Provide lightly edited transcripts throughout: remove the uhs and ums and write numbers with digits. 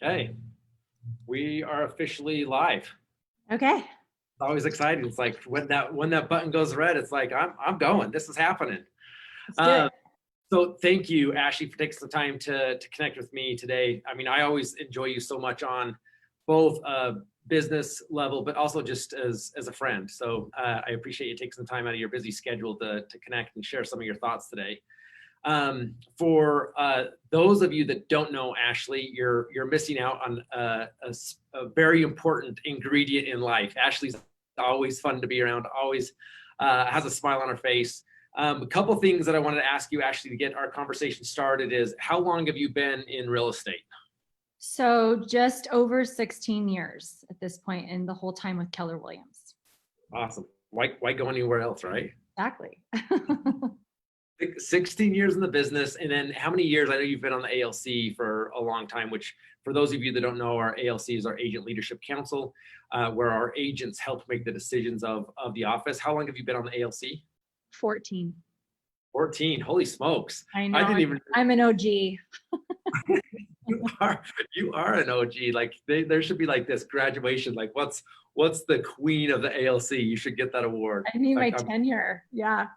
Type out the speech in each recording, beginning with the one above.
Okay, we are officially live. Okay. It's always exciting. It's like when that button goes red, it's like I'm going. This is happening. Let's do it. So thank you, Ashley, for taking some time to connect with me today. I mean, I always enjoy you so much on both business level, but also just as a friend. So I appreciate you taking some time out of your busy schedule to connect and share some of your thoughts today. For those of you that don't know Ashley, you're missing out on a very important ingredient in life. Ashley's always fun to be around, always has a smile on her face. A couple things that I wanted to ask you, Ashley, to get our conversation started is, how long have you been in real estate? So just over 16 years at this point, and the whole time with Keller Williams. Awesome. Why go anywhere else, right? Exactly. 16 years in the business. And then how many years? I know you've been on the ALC for a long time, which for those of you that don't know, our ALC is our Agent Leadership Council, where our agents help make the decisions of the office. How long have you been on the ALC? 14. 14. Holy smokes. I know. I didn't even. I'm an OG. You are an OG. Like there should be like this graduation. Like what's the queen of the ALC? You should get that award. I need my like, tenure. Yeah.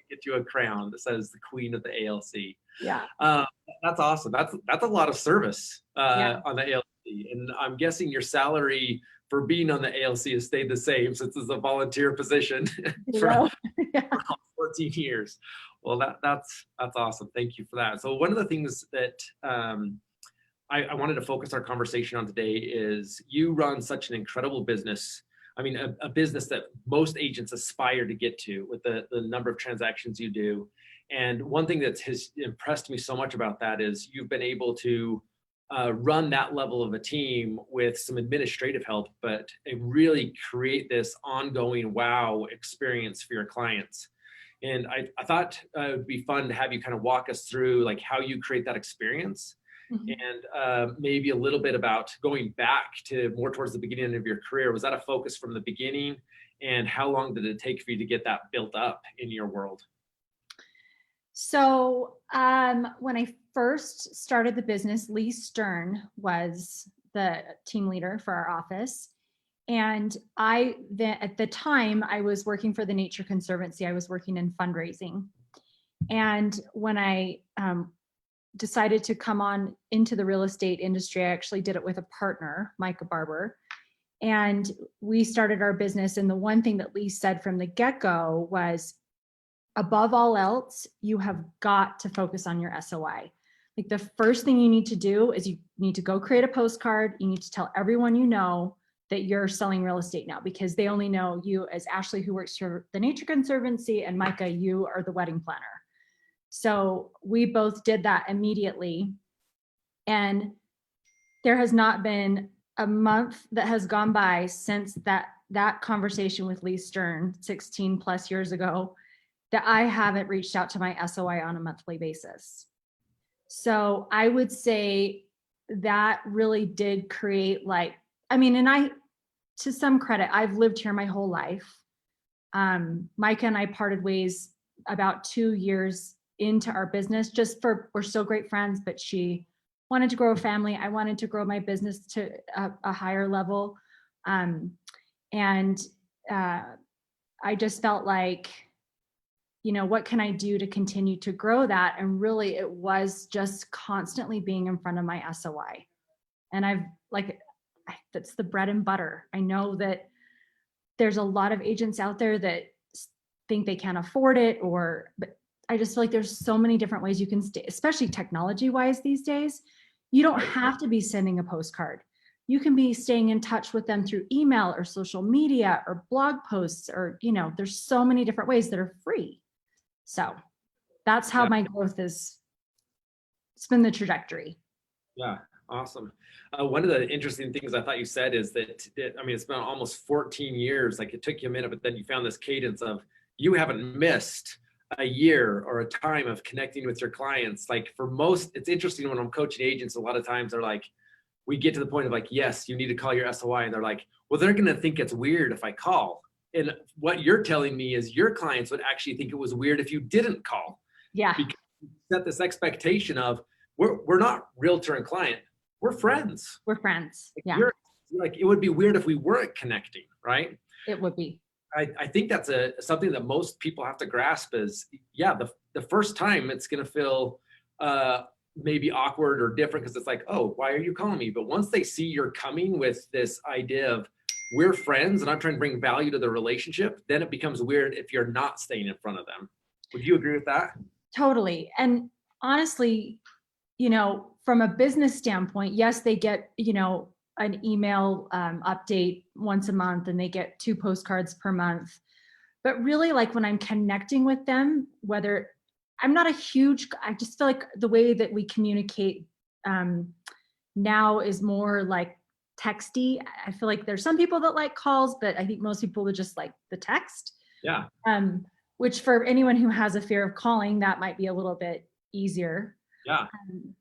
Get you a crown that says the queen of the ALC. Yeah. That's awesome. That's a lot of service Yeah. on the ALC. And I'm guessing your salary for being on the ALC has stayed the same since it's a volunteer position for 14 years. Well, that's awesome. Thank you for that. So one of the things that I wanted to focus our conversation on today is you run such an incredible business. I mean, a business that most agents aspire to get to with the number of transactions you do. And one thing that has impressed me so much about that is you've been able to run that level of a team with some administrative help, but really create this ongoing wow experience for your clients. And I thought it would be fun to have you kind of walk us through like how you create that experience. Mm-hmm. And maybe a little bit about going back to more towards the beginning of your career. Was that a focus from the beginning? And how long did it take for you to get that built up in your world? So when I first started the business, Lee Stern was the team leader for our office. And at the time, I was working for the Nature Conservancy. I was working in fundraising. And when I decided to come on into the real estate industry, I actually did it with a partner, Micah Barber. And we started our business. And the one thing that Lee said from the get-go was, above all else, you have got to focus on your SOI. Like the first thing you need to do is you need to go create a postcard. You need to tell everyone you know that you're selling real estate now, because they only know you as Ashley, who works for the Nature Conservancy, and Micah, you are the wedding planner. So we both did that immediately. And there has not been a month that has gone by since that conversation with Lee Stern 16 plus years ago that I haven't reached out to my SOI on a monthly basis. So I would say that really did create to some credit, I've lived here my whole life. Micah and I parted ways about 2 years into our business, we're still great friends, but she wanted to grow a family. I wanted to grow my business to a higher level. I just felt like, what can I do to continue to grow that? And really it was just constantly being in front of my SOI. And that's the bread and butter. I know that there's a lot of agents out there that think they can't afford it, but I just feel like there's so many different ways you can stay, especially technology wise these days. You don't have to be sending a postcard. You can be staying in touch with them through email or social media or blog posts, or, there's so many different ways that are free. So that's how my growth it's been the trajectory. Yeah. Awesome. One of the interesting things I thought you said is that, it's been almost 14 years. Like it took you a minute, but then you found this cadence of you haven't missed a year or a time of connecting with your clients. Like for most, it's interesting when I'm coaching agents, a lot of times they're like, we get to the point of like, yes, you need to call your SOI. And they're like, well, they're going to think it's weird if I call. And what you're telling me is your clients would actually think it was weird if you didn't call. Yeah. Because you set this expectation of we're not realtor and client. we're friends. We're friends. Like, Yeah, like, it would be weird if we weren't connecting, right? it would be. I think that's something that most people have to grasp is, yeah, the first time it's going to feel maybe awkward or different because it's like, oh, why are you calling me? But once they see you're coming with this idea of we're friends and I'm trying to bring value to the relationship, then it becomes weird if you're not staying in front of them. Would you agree with that? Totally. And honestly, from a business standpoint, yes, they get, an email update once a month and they get 2 postcards per month. But really, like when I'm connecting with them, whether I'm not I just feel like the way that we communicate now is more like texty. I feel like there's some people that like calls, but I think most people would just like the text. Yeah. Which for anyone who has a fear of calling, that might be a little bit easier. Yeah.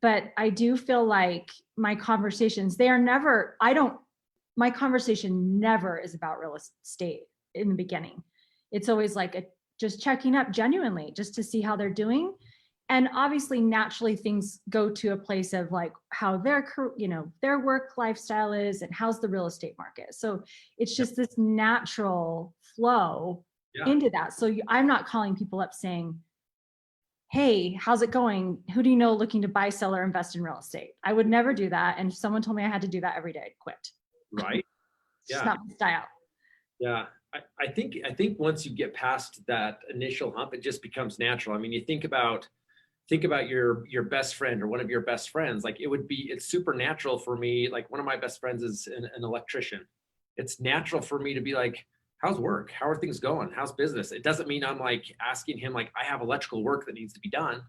But I do feel like my conversations, my conversation never is about real estate in the beginning. It's always like just checking up genuinely just to see how they're doing. And obviously, naturally, things go to a place of like how their work lifestyle is and how's the real estate market. So it's just this natural flow into that. So I'm not calling people up saying, hey, how's it going? Who do you know looking to buy, sell, or invest in real estate? I would never do that. And if someone told me I had to do that every day, I'd quit. Right. It's just not my style. Yeah. I think once you get past that initial hump, it just becomes natural. I mean, you think about your best friend or one of your best friends. Like it's super natural for me. Like one of my best friends is an electrician. It's natural for me to be like, how's work? How are things going? How's business? It doesn't mean I'm like asking him like I have electrical work that needs to be done,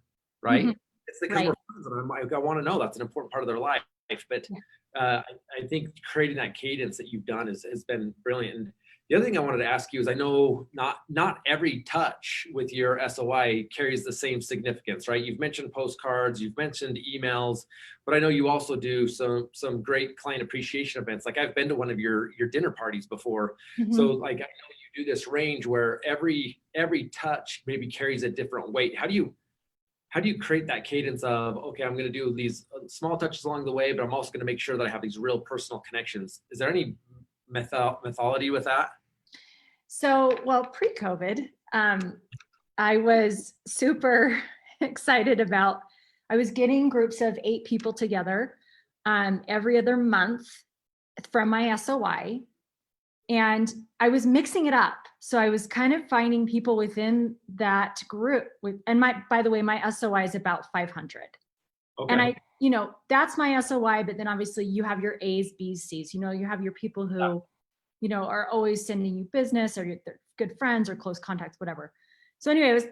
right? Mm-hmm. It's because we're friends and I'm like, I want to know. That's an important part of their life. But I think creating that cadence that you've done has been brilliant. And the other thing I wanted to ask you is I know not every touch with your SOI carries the same significance, right? You've mentioned postcards, you've mentioned emails, but I know you also do some great client appreciation events. Like I've been to one of your dinner parties before. Mm-hmm. So like I know you do this range where every touch maybe carries a different weight. How do you create that cadence of, okay, I'm going to do these small touches along the way, but I'm also going to make sure that I have these real personal connections? Is there any methodology with that? So, well, pre-COVID, I was super excited about, I was getting groups of 8 people together every other month from my SOI. And I was mixing it up. So I was kind of finding people within that group and by the way, my SOI is about 500. Okay. And that's my SOI, but then obviously you have your A's, B's, C's, you have your people who, are always sending you business or they're good friends or close contacts, whatever. So anyway, I was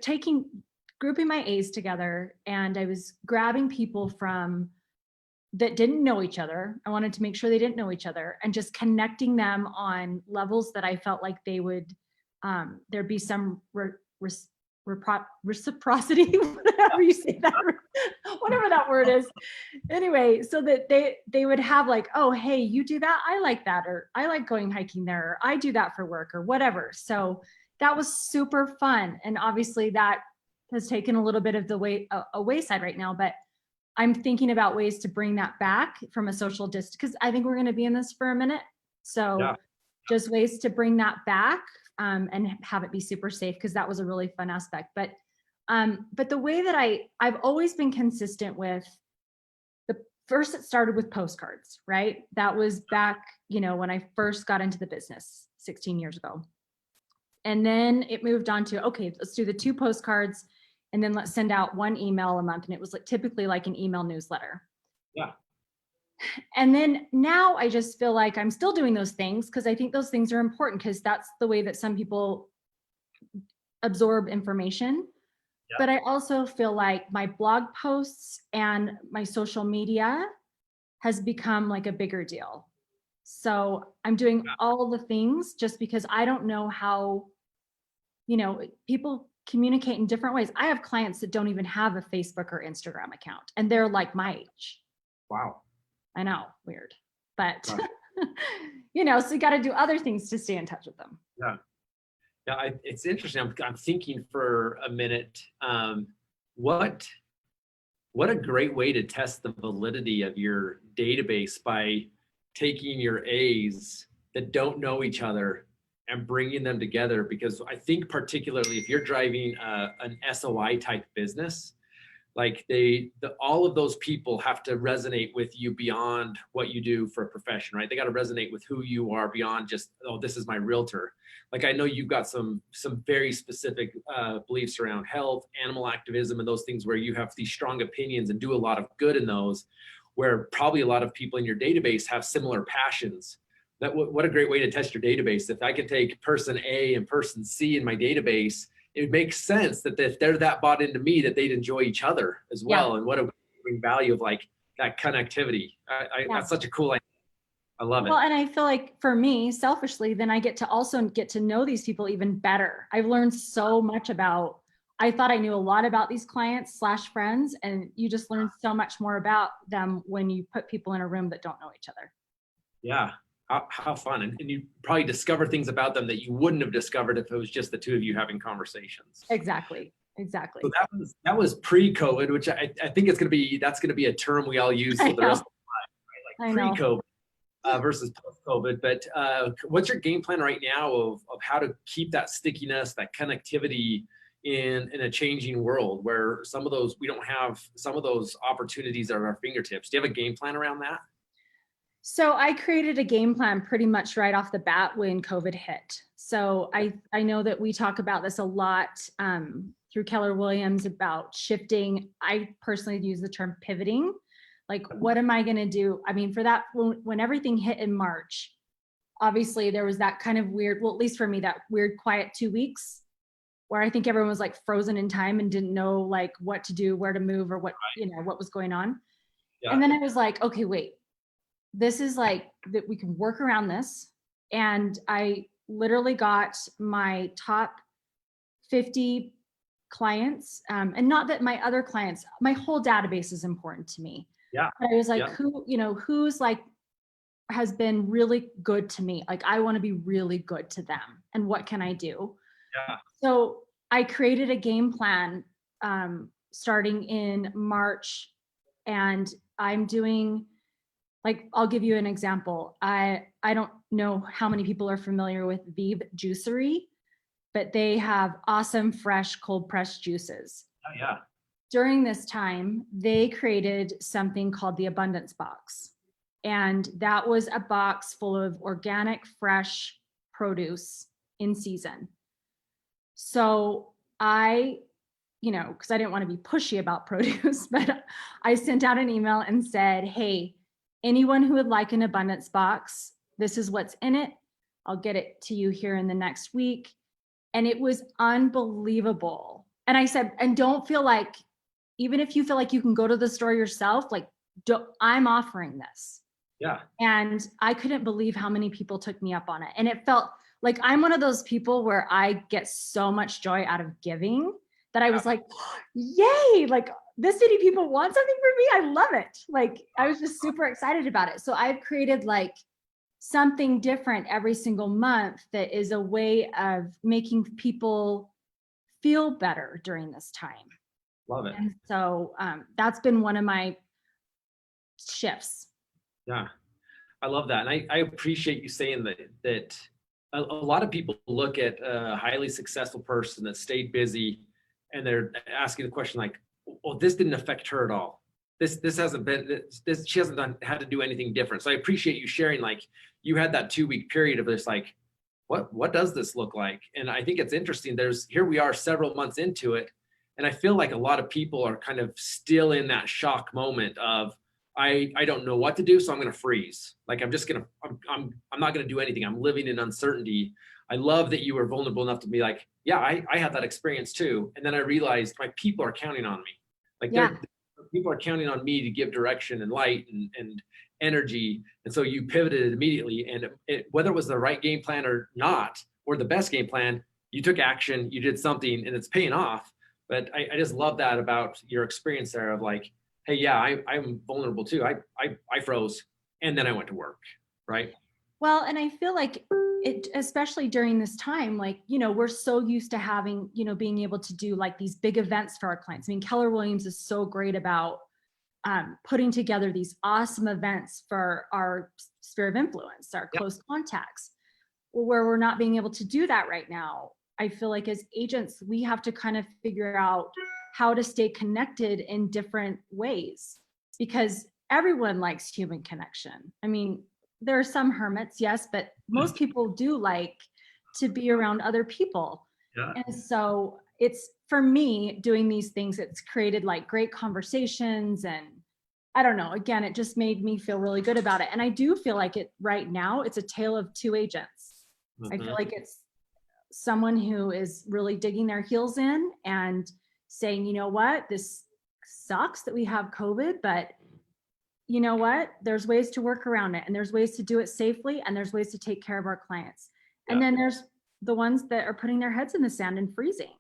grouping my A's together and I was grabbing people that didn't know each other. I wanted to make sure they didn't know each other and just connecting them on levels that I felt like they would, there'd be some reciprocity, whatever you say that, whatever that word is. Anyway, so that they would have like, oh, hey, you do that? I like that. Or I like going hiking there. Or I do that for work or whatever. So that was super fun. And obviously that has taken a little bit of the wayside right now, but I'm thinking about ways to bring that back from a social distance because I think we're going to be in this for a minute. So just ways to bring that back and have it be super safe because that was a really fun aspect. But the way that I've always been consistent with first it started with postcards, right? That was back, when I first got into the business 16 years ago. And then it moved on to, okay, let's do the 2 postcards and then let's send out 1 email a month. And it was typically like an email newsletter. Yeah. And then now I just feel like I'm still doing those things because I think those things are important because that's the way that some people absorb information. Yeah. But I also feel like my blog posts and my social media has become like a bigger deal. So I'm doing all the things just because I don't know how, people communicate in different ways. I have clients that don't even have a Facebook or Instagram account and they're like my age. Wow. I know, weird, but so you got to do other things to stay in touch with them. Yeah. Yeah. It's interesting. I'm thinking for a minute, what what a great way to test the validity of your database by taking your A's that don't know each other and bringing them together. Because I think particularly if you're driving an SOI type business, like all of those people have to resonate with you beyond what you do for a profession, right? They got to resonate with who you are beyond just, oh, this is my realtor. Like, I know you've got some very specific beliefs around health, animal activism, and those things where you have these strong opinions and do a lot of good in those, where probably a lot of people in your database have similar passions. What a great way to test your database. If I could take person A and person C in my database, it makes sense that if they're that bought into me, that they'd enjoy each other as well. Yeah. And what a value of like that connectivity. That's such a cool idea. I love it. Well, and I feel like for me, selfishly, then I get to also get to know these people even better. I've learned so much about, I thought I knew a lot about these clients / friends, and you just learn so much more about them when you put people in a room that don't know each other. Yeah. How fun. And you probably discover things about them that you wouldn't have discovered if it was just the two of you having conversations. Exactly. So that was pre-COVID, which I think that's going to be a term we all use for the rest of the time, right? Like pre-COVID versus post-COVID. But what's your game plan right now of how to keep that stickiness, that connectivity in a changing world where we don't have some of those opportunities at our fingertips? Do you have a game plan around that? So I created a game plan pretty much right off the bat when COVID hit. So I know that we talk about this a lot through Keller Williams about shifting. I personally use the term pivoting. Like, what am I going to do? I mean, for that, when everything hit in March, obviously there was that kind of weird, well, at least for me, that weird quiet 2 weeks where I think everyone was like frozen in time and didn't know like what to do, where to move, or what was going on. Yeah. And then I was like, okay, wait. This is like that we can work around this. And I literally got my top 50 clients, and not that my other clients, my whole database is important to me. Yeah. But I was like, who's like, has been really good to me. Like, I want to be really good to them. And what can I do? Yeah. So I created a game plan starting in March, and I'm doing, like, I'll give you an example. I don't know how many people are familiar with Veeb Juicery, but they have awesome, fresh, cold pressed juices. Oh, yeah. During this time, they created something called the Abundance Box. And that was a box full of organic, fresh produce in season. So because I didn't want to be pushy about produce, but I sent out an email and said, hey, anyone who would like an abundance box, this is what's in it. I'll get it to you here in the next week. And it was unbelievable. And I said, and don't feel like, even if you feel like you can go to the store yourself, like, I'm offering this. Yeah. And I couldn't believe how many people took me up on it. And it felt like I'm one of those people where I get so much joy out of giving that I was like, yay, like, this many people want something from me. I love it. Like, I was just super excited about it. So I've created like something different every single month that is a way of making people feel better during this time. Love it. And so that's been one of my shifts. Yeah, I love that. And I appreciate you saying that a lot of people look at a highly successful person that stayed busy and they're asking the question like, well, this didn't affect her at all. This hasn't been, she hasn't had to do anything different. So I appreciate you sharing, like, you had that 2-week period of this, like, what does this look like? And I think it's interesting. Here we are several months into it. And I feel like a lot of people are kind of still in that shock moment of, I don't know what to do, so I'm going to freeze. Like, I'm not going to do anything. I'm living in uncertainty. I love that you were vulnerable enough to be like, yeah, I had that experience too. And then I realized my people are counting on me. Like, people are counting on me to give direction and light and energy. And so you pivoted immediately. And whether it was the right game plan or not, or the best game plan, you took action, you did something, and it's paying off. But I just love that about your experience there of like, hey, yeah, I'm vulnerable too. I froze and then I went to work, right? Well, and I feel like it, especially during this time, like, we're so used to having, being able to do like these big events for our clients. I mean, Keller Williams is so great about putting together these awesome events for our sphere of influence, our Yep. close contacts, where we're not being able to do that right now. I feel like as agents, we have to kind of figure out how to stay connected in different ways, because everyone likes human connection. I mean, there are some hermits, yes, but most people do like to be around other people. Yeah. And so it's, for me, doing these things, it's created like great conversations, and I don't know, again, it just made me feel really good about it. And I do feel like it right now, it's a tale of two agents. I feel like it's someone who is really digging their heels in and saying, you know what, this sucks that we have COVID, but you know what, there's ways to work around it, and there's ways to do it safely, and there's ways to take care of our clients. And then there's the ones that are putting their heads in the sand and freezing.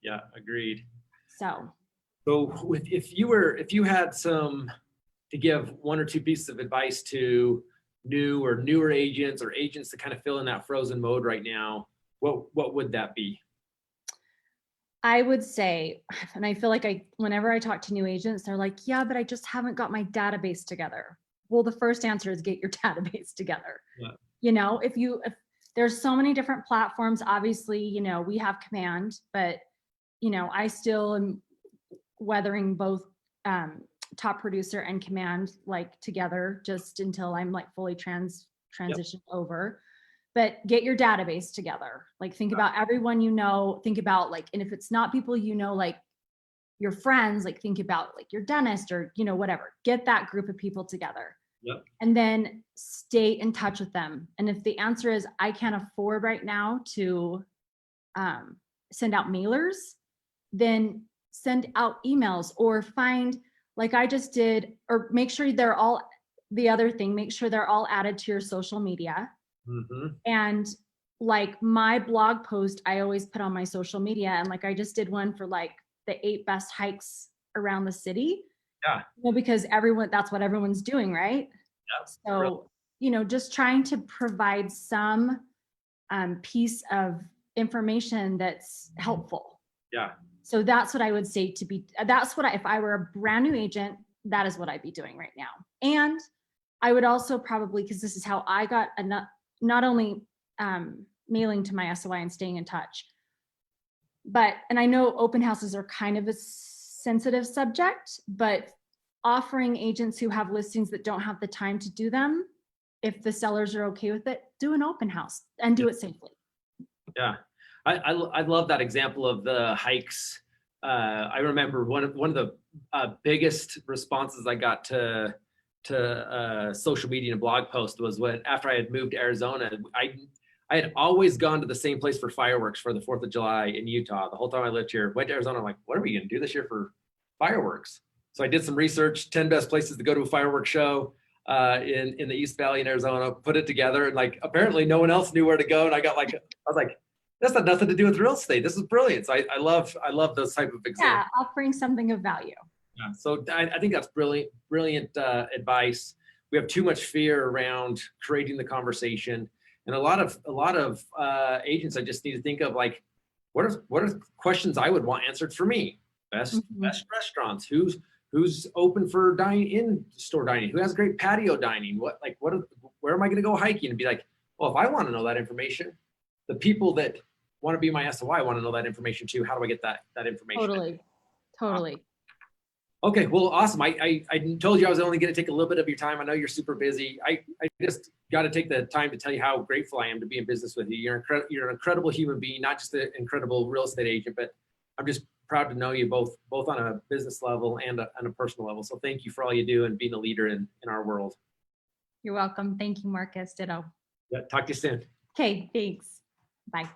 Yeah, agreed. So if you had some to give one or two pieces of advice to new or newer agents, or agents that kind of feel in that frozen mode right now, what would that be? I would say, and I feel like whenever I talk to new agents, they're like, yeah, but I just haven't got my database together. Well, the first answer is get your database together. Yeah. You know, if there's so many different platforms, obviously, you know, we have Command, but you know, I still am weathering both Top Producer and Command like together, just until I'm like fully transitioned over. But get your database together. Like, think about everyone you know, think about like, and if it's not people you know, like your friends, like think about like your dentist, or, you know, whatever, get that group of people together. Yep. And then stay in touch with them. And if the answer is, I can't afford right now to send out mailers, then send out emails, or find, like I just did, or make sure they're all, the other thing, make sure they're all added to your social media. And like my blog post, I always put on my social media, and like I just did one for like the 8 best hikes around the city. Yeah. Well, because that's what everyone's doing, right? Yep. So, you know, just trying to provide some piece of information that's helpful. Yeah. So that's what I would say that's what if I were a brand new agent, that is what I'd be doing right now. And I would also probably, because this is how I got not only mailing to my SOI and staying in touch, but, and I know open houses are kind of a sensitive subject, but offering agents who have listings that don't have the time to do them, if the sellers are okay with it, do an open house and do it safely. Yeah, I love that example of the hikes. I remember one of the biggest responses I got to social media and blog post was when, after I had moved to Arizona, I had always gone to the same place for fireworks for the 4th of July in Utah. The whole time I lived here, went to Arizona. I'm like, what are we going to do this year for fireworks? So I did some research, 10 best places to go to a fireworks show in the East Valley in Arizona, put it together, and like apparently no one else knew where to go. And I was like, that's not nothing to do with real estate. This is brilliant. So I love those type of examples. Yeah, offering something of value. Yeah, so I think that's brilliant advice. We have too much fear around creating the conversation, and a lot of agents, I just need to think of like, what are questions I would want answered for me? Best restaurants. Who's open for in-store dining? Who has great patio dining? Where am I going to go hiking? And be like, well, if I want to know that information, the people that want to be my SOI want to know that information too. How do I get that information? Totally. Okay, well, awesome. I told you I was only going to take a little bit of your time. I know you're super busy. I just got to take the time to tell you how grateful I am to be in business with you. You're an incredible human being, not just an incredible real estate agent, but I'm just proud to know you both on a business level and on a personal level. So thank you for all you do and being a leader in our world. You're welcome. Thank you, Marcus. Ditto. Yeah, talk to you soon. Okay, thanks. Bye.